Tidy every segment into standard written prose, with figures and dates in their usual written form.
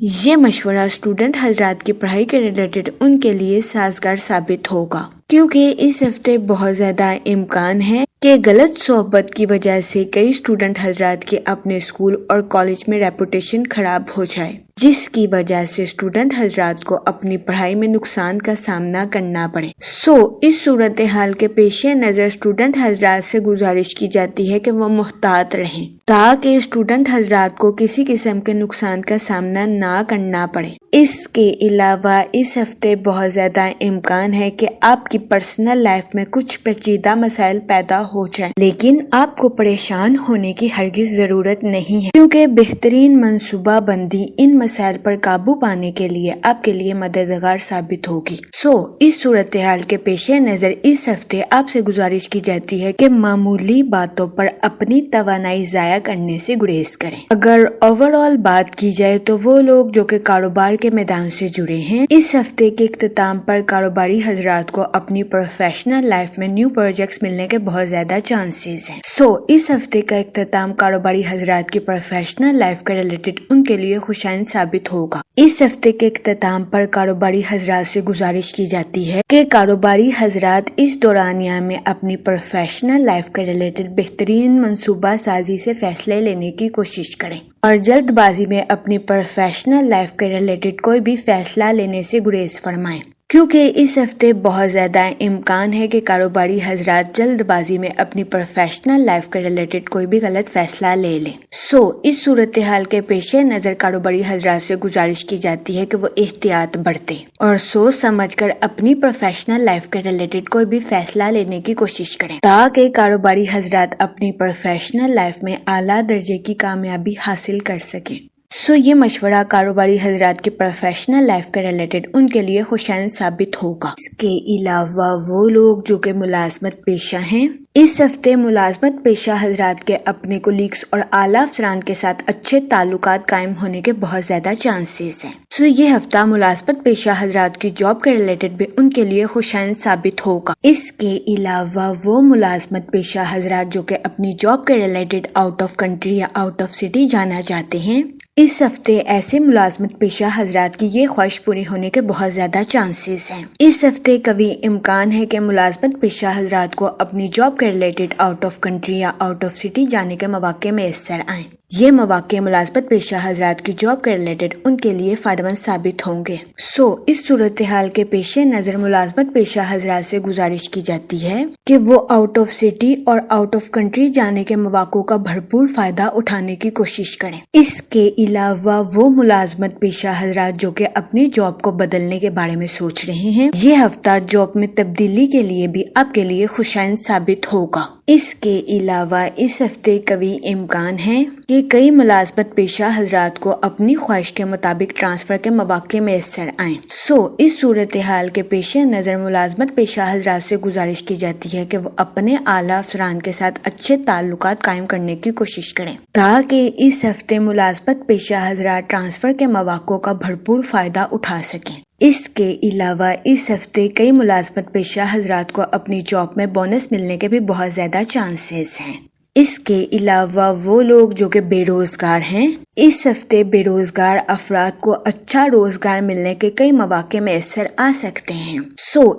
یہ مشورہ اسٹوڈنٹ حضرات کی پڑھائی کے ریلیٹڈ ان کے لیے سازگار ثابت ہوگا، کیونکہ اس ہفتے بہت زیادہ امکان ہے کہ غلط صحبت کی وجہ سے کئی اسٹوڈنٹ حضرات کے اپنے اسکول اور کالج میں ریپوٹیشن خراب ہو جائے، جس کی وجہ سے اسٹوڈنٹ حضرات کو اپنی پڑھائی میں نقصان کا سامنا کرنا پڑے۔ اس صورتحال کے پیش نظر اسٹوڈنٹ حضرات سے گزارش کی جاتی ہے کہ وہ محتاط رہیں تاکہ اسٹوڈنٹ حضرات کو کسی قسم کے نقصان کا سامنا نہ کرنا پڑے۔ اس کے علاوہ اس ہفتے بہت زیادہ امکان ہے کہ آپ کی پرسنل لائف میں کچھ پیچیدہ مسائل پیدا ہو جائیں، لیکن آپ کو پریشان ہونے کی ہرگز ضرورت نہیں ہے، کیونکہ بہترین منصوبہ بندی ان مسائل پر قابو پانے کے لیے آپ کے لیے مددگار ثابت ہوگی۔ اس صورتحال کے پیش نظر اس ہفتے آپ سے گزارش کی جاتی ہے کہ معمولی باتوں پر اپنی توانائی ضائع کرنے سے گریز کریں۔ اگر اوور آل بات کی جائے تو وہ لوگ جو کہ کاروبار کے میدان سے جڑے ہیں، اس ہفتے کے اختتام پر کاروباری حضرات کو اپنی پروفیشنل لائف میں نیو پروجیکٹس ملنے کے بہت زیادہ چانسز ہیں۔ اس ہفتے کا اختتام کاروباری حضرات کی پروفیشنل لائف کے ریلیٹڈ ان کے لیے خوشائند ثابت ہوگا۔ اس ہفتے کے اختتام پر کاروباری حضرات سے گزارش کی جاتی ہے کہ کاروباری حضرات اس دورانیہ میں اپنی پروفیشنل لائف کے ریلیٹڈ بہترین منصوبہ سازی سے فیصلے لینے کی کوشش کریں اور جلد بازی میں اپنی پروفیشنل لائف کے ریلیٹڈ کوئی بھی فیصلہ لینے سے گریز فرمائیں، کیونکہ اس ہفتے بہت زیادہ امکان ہے کہ کاروباری حضرات جلد بازی میں اپنی پروفیشنل لائف کے ریلیٹڈ کوئی بھی غلط فیصلہ لے لیں۔ اس صورتحال کے پیش نظر کاروباری حضرات سے گزارش کی جاتی ہے کہ وہ احتیاط برتیں اور سوچ سمجھ کر اپنی پروفیشنل لائف کے ریلیٹڈ کوئی بھی فیصلہ لینے کی کوشش کریں تاکہ کاروباری حضرات اپنی پروفیشنل لائف میں اعلیٰ درجے کی کامیابی حاصل کر سکیں۔ یہ مشورہ کاروباری حضرات کی پروفیشنل لائف کے ریلیٹڈ ان کے لیے خوشائند ثابت ہوگا۔ اس کے علاوہ وہ لوگ جو کہ ملازمت پیشہ ہیں، اس ہفتے ملازمت پیشہ حضرات کے اپنے کولیگز اور اعلیٰ افسران کے ساتھ اچھے تعلقات قائم ہونے کے بہت زیادہ چانسز ہیں۔ یہ ہفتہ ملازمت پیشہ حضرات کی جاب کے ریلیٹڈ بھی ان کے لیے خوشائند ثابت ہوگا۔ اس کے علاوہ وہ ملازمت پیشہ حضرات جو کہ اپنی جاب کے ریلیٹڈ آؤٹ آف کنٹری یا آؤٹ آف سٹی جانا چاہتے ہیں، اس ہفتے ایسے ملازمت پیشہ حضرات کی یہ خواہش پوری ہونے کے بہت زیادہ چانسز ہیں۔ اس ہفتے قوی امکان ہے کہ ملازمت پیشہ حضرات کو اپنی جاب کے ریلیٹڈ آؤٹ آف کنٹری یا آؤٹ آف سٹی جانے کے مواقع میسر آئیں۔ یہ مواقع ملازمت پیشہ حضرات کی جاب کے ریلیٹڈ ان کے لیے فائدہ مند ثابت ہوں گے۔ اس صورتحال کے پیش نظر ملازمت پیشہ حضرات سے گزارش کی جاتی ہے کہ وہ آؤٹ آف سٹی اور آؤٹ آف کنٹری جانے کے مواقع کا بھرپور فائدہ اٹھانے کی کوشش کریں۔ اس کے علاوہ وہ ملازمت پیشہ حضرات جو کہ اپنی جاب کو بدلنے کے بارے میں سوچ رہے ہیں، یہ ہفتہ جاب میں تبدیلی کے لیے بھی آپ کے لیے خوشائند ثابت ہوگا۔ اس کے علاوہ اس ہفتے قوی امکان ہے کہ کئی ملازمت پیشہ حضرات کو اپنی خواہش کے مطابق ٹرانسفر کے مواقع میسر آئیں۔ اس صورتحال کے پیش نظر ملازمت پیشہ حضرات سے گزارش کی جاتی ہے کہ وہ اپنے اعلیٰ افسران کے ساتھ اچھے تعلقات قائم کرنے کی کوشش کریں تاکہ اس ہفتے ملازمت پیشہ حضرات ٹرانسفر کے مواقع کا بھرپور فائدہ اٹھا سکیں۔ اس کے علاوہ اس ہفتے کئی ملازمت پیشہ حضرات کو اپنی جاب میں بونس ملنے کے بھی بہت زیادہ چانسز ہیں۔ اس کے علاوہ وہ لوگ جو کہ بے روزگار ہیں، اس ہفتے بے روزگار افراد کو اچھا روزگار ملنے کے کئی مواقع میسر آ سکتے ہیں۔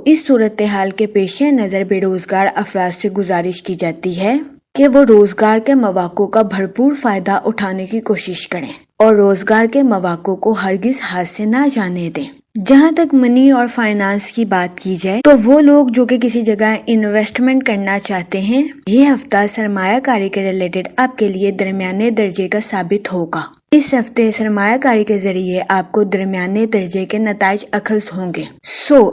اس صورتحال کے پیش نظر بے روزگار افراد سے گزارش کی جاتی ہے کہ وہ روزگار کے مواقع کا بھرپور فائدہ اٹھانے کی کوشش کریں اور روزگار کے مواقع کو ہرگز ہاتھ سے نہ جانے دیں۔ جہاں تک منی اور فائنانس کی بات کی جائے تو وہ لوگ جو کہ کسی جگہ انویسٹمنٹ کرنا چاہتے ہیں، یہ ہفتہ سرمایہ کاری کے ریلیٹڈ آپ کے لیے درمیانے درجے کا ثابت ہوگا۔ اس ہفتے سرمایہ کاری کے ذریعے آپ کو درمیانے درجے کے نتائج اخذ ہوں گے۔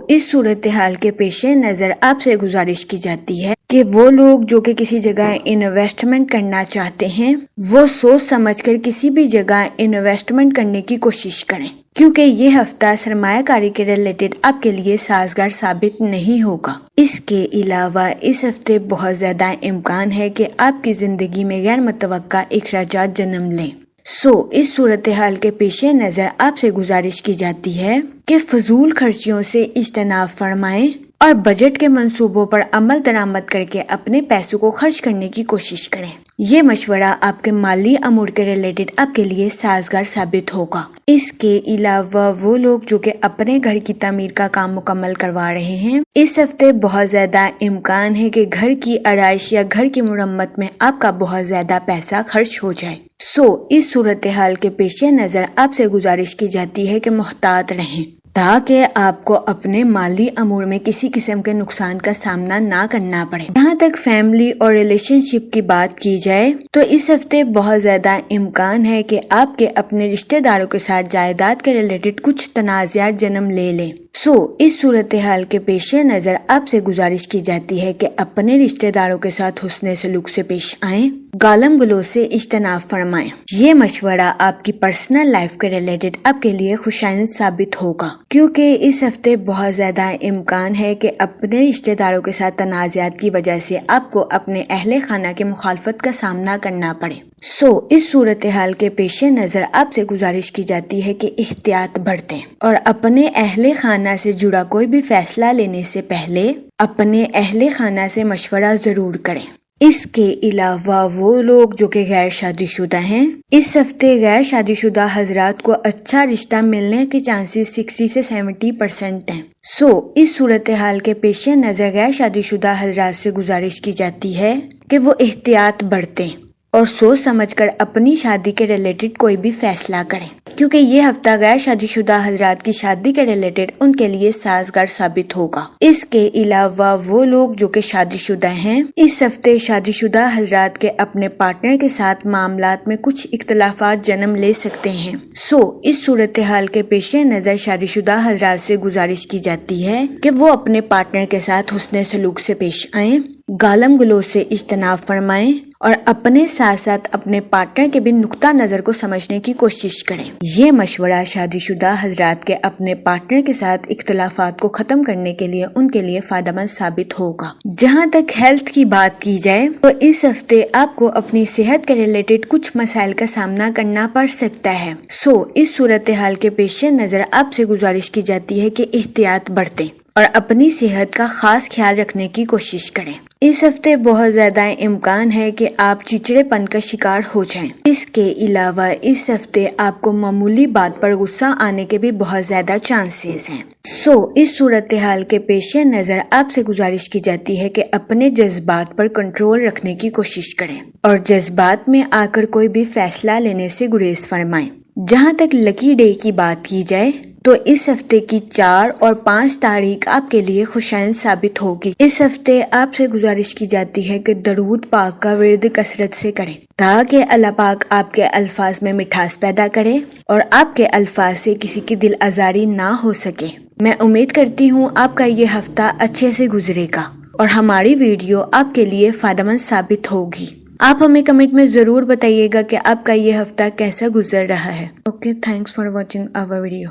اس صورتحال کے پیش نظر آپ سے گزارش کی جاتی ہے کہ وہ لوگ جو کہ کسی جگہ انویسٹمنٹ کرنا چاہتے ہیں، وہ سوچ سمجھ کر کسی بھی جگہ انویسٹمنٹ کرنے کی کوشش کریں، کیونکہ یہ ہفتہ سرمایہ کاری کے ریلیٹڈ آپ کے لیے سازگار ثابت نہیں ہوگا۔ اس کے علاوہ اس ہفتے بہت زیادہ امکان ہے کہ آپ کی زندگی میں غیر متوقع اخراجات جنم لیں۔ اس صورتحال کے پیش نظر آپ سے گزارش کی جاتی ہے کہ فضول خرچیوں سے اجتناب فرمائیں اور بجٹ کے منصوبوں پر عمل درآمد کر کے اپنے پیسوں کو خرچ کرنے کی کوشش کریں۔ یہ مشورہ آپ کے مالی امور کے ریلیٹڈ آپ کے لیے سازگار ثابت ہوگا۔ اس کے علاوہ وہ لوگ جو کہ اپنے گھر کی تعمیر کا کام مکمل کروا رہے ہیں، اس ہفتے بہت زیادہ امکان ہے کہ گھر کی آرائش یا گھر کی مرمت میں آپ کا بہت زیادہ پیسہ خرچ ہو جائے۔ اس صورتحال کے پیش نظر آپ سے گزارش کی جاتی ہے کہ محتاط رہیں تاکہ آپ کو اپنے مالی امور میں کسی قسم کے نقصان کا سامنا نہ کرنا پڑے۔ جہاں تک فیملی اور ریلیشن شپ کی بات کی جائے تو اس ہفتے بہت زیادہ امکان ہے کہ آپ کے اپنے رشتہ داروں کے ساتھ جائیداد کے ریلیٹڈ کچھ تنازعات جنم لے لیں۔ اس صورتحال کے پیش نظر آپ سے گزارش کی جاتی ہے کہ اپنے رشتہ داروں کے ساتھ حسن سلوک سے پیش آئیں، گالم گلوچ سے اجتناب فرمائیں۔ یہ مشورہ آپ کی پرسنل لائف کے ریلیٹڈ آپ کے لیے خوشائند ثابت ہوگا، کیونکہ اس ہفتے بہت زیادہ امکان ہے کہ اپنے رشتہ داروں کے ساتھ تنازعات کی وجہ سے آپ کو اپنے اہل خانہ کے مخالفت کا سامنا کرنا پڑے۔ اس صورتحال کے پیش نظر آپ سے گزارش کی جاتی ہے کہ احتیاط برتیں اور اپنے اہل خانہ سے جڑا کوئی بھی فیصلہ لینے سے پہلے اپنے اہل خانہ سے مشورہ ضرور کریں۔ اس کے علاوہ وہ لوگ جو کہ غیر شادی شدہ ہیں، اس ہفتے غیر شادی شدہ حضرات کو اچھا رشتہ ملنے کے چانسز 60 سے 70% ہیں۔ اس صورتحال کے پیش نظر غیر شادی شدہ حضرات سے گزارش کی جاتی ہے کہ وہ احتیاط برتیں اور سوچ سمجھ کر اپنی شادی کے ریلیٹڈ کوئی بھی فیصلہ کریں، کیونکہ یہ ہفتہ غیر شادی شدہ حضرات کی شادی کے ریلیٹڈ ان کے لیے سازگار ثابت ہوگا۔ اس کے علاوہ وہ لوگ جو کہ شادی شدہ ہیں، اس ہفتے شادی شدہ حضرات کے اپنے پارٹنر کے ساتھ معاملات میں کچھ اختلافات جنم لے سکتے ہیں۔ اس صورتحال کے پیش نظر شادی شدہ حضرات سے گزارش کی جاتی ہے کہ وہ اپنے پارٹنر کے ساتھ حسن سلوک سے پیش آئیں، گالم گلوچ سے اجتناب فرمائیں اور اپنے ساتھ ساتھ اپنے پارٹنر کے بھی نقطہ نظر کو سمجھنے کی کوشش کریں۔ یہ مشورہ شادی شدہ حضرات کے اپنے پارٹنر کے ساتھ اختلافات کو ختم کرنے کے لیے ان کے لیے فائدہ مند ثابت ہوگا۔ جہاں تک ہیلتھ کی بات کی جائے تو اس ہفتے آپ کو اپنی صحت کے ریلیٹڈ کچھ مسائل کا سامنا کرنا پڑ سکتا ہے۔ اس صورتحال کے پیش نظر آپ سے گزارش کی جاتی ہے کہ احتیاط برتیں اور اپنی صحت کا خاص خیال رکھنے کی کوشش کریں۔ اس ہفتے بہت زیادہ امکان ہے کہ آپ چڑچڑے پن کا شکار ہو جائیں۔ اس کے علاوہ اس ہفتے آپ کو معمولی بات پر غصہ آنے کے بھی بہت زیادہ چانسز ہیں۔ اس صورتحال کے پیش نظر آپ سے گزارش کی جاتی ہے کہ اپنے جذبات پر کنٹرول رکھنے کی کوشش کریں اور جذبات میں آ کر کوئی بھی فیصلہ لینے سے گریز فرمائیں۔ جہاں تک لکی ڈے کی بات کی جائے تو اس ہفتے کی 4 اور 5 تاریخ آپ کے لیے خوشائند ثابت ہوگی۔ اس ہفتے آپ سے گزارش کی جاتی ہے کہ درود پاک کا ورد کثرت سے کریں تاکہ اللہ پاک آپ کے الفاظ میں مٹھاس پیدا کرے اور آپ کے الفاظ سے کسی کی دل آزاری نہ ہو سکے۔ میں امید کرتی ہوں آپ کا یہ ہفتہ اچھے سے گزرے گا اور ہماری ویڈیو آپ کے لیے فائدہ مند ثابت ہوگی۔ آپ ہمیں کمنٹ میں ضرور بتائیے گا کہ آپ کا یہ ہفتہ کیسا گزر رہا ہے۔ Okay, thanks for watching our video.